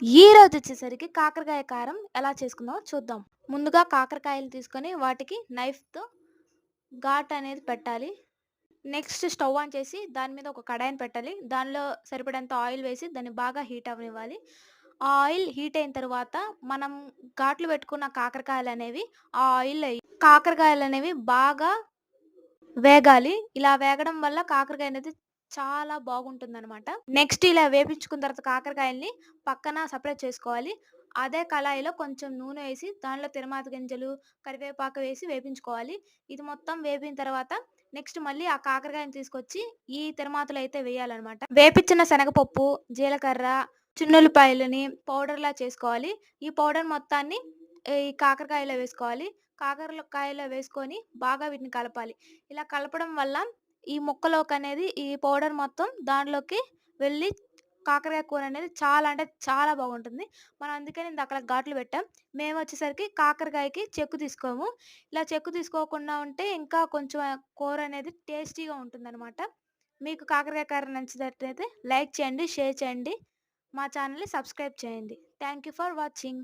ఈ రోజొచ్చేసరికి కాకరకాయ కారం ఎలా చేసుకుందామో చూద్దాం. ముందుగా కాకరకాయలు తీసుకొని వాటికి నైఫ్‌తో ఘాటనేది పెట్టాలి. నెక్స్ట్ స్టవ్ ఆన్ చేసి దాని మీద ఒక కడాయిని పెట్టాలి. దానిలో సరిపడేంత ఆయిల్ వేసి దాన్ని బాగా హీట్ అవ్వనివ్వాలి. ఆ ఆయిల్ హీట్ అయిన తర్వాత మనం ఘాట్లు పెట్టుకున్న కాకరకాయలనేవి ఆ ఆయిల్‌లో కాకరకాయలనేవి బాగా వేగాలి. ఇలా వేగడం వల్ల కాకరకాయ అనేది చాలా బాగుంటుందనమాట. నెక్స్ట్ ఇలా వేపించుకున్న తర్వాత కాకరకాయల్ని పక్కన సెపరేట్ చేసుకోవాలి. అదే కళాయిలో కొంచెం నూనె వేసి, దానిలో తిరమాత గింజలు, కరివేపాకు వేసి వేపించుకోవాలి. ఇది మొత్తం వేపిన తర్వాత నెక్స్ట్ మళ్ళీ ఆ కాకరకాయని తీసుకొచ్చి ఈ తిరమాతలో అయితే వేయాలనమాట. వేపిచ్చిన శనగపప్పు, జీలకర్ర, చిన్నుల్లిపాయలని పౌడర్‌లా చేసుకోవాలి. ఈ పౌడర్ మొత్తాన్ని ఈ కాకరకాయలో వేసుకోవాలి. కాకరకాయలో వేసుకొని బాగా వీటిని కలపాలి. ఇలా కలపడం వల్ల ఈ ముక్కలోకనేది ఈ పౌడర్ మొత్తం దాంట్లోకి వెళ్ళి కాకరకాయ కూరనేది చాలా అంటే చాలా బాగుంటుంది. మనం అందుకని ఇందాకడ ఘాట్లు పెట్టాం. మేమొచ్చేసరికి కాకరకాయకి చెక్కు తీసుకోము. ఇలా చెక్కు తీసుకోకుండా ఉంటే ఇంకా కొంచెం కూరనేది టేస్టీగా ఉంటుందనమాట. మీకు కాకరకాయ కర్రీ నచ్చినట్టయితే లైక్ చేయండి, షేర్ చేయండి. మా ఛానెల్‌ని సబ్స్క్రైబ్ చేయండి. Thank you for watching.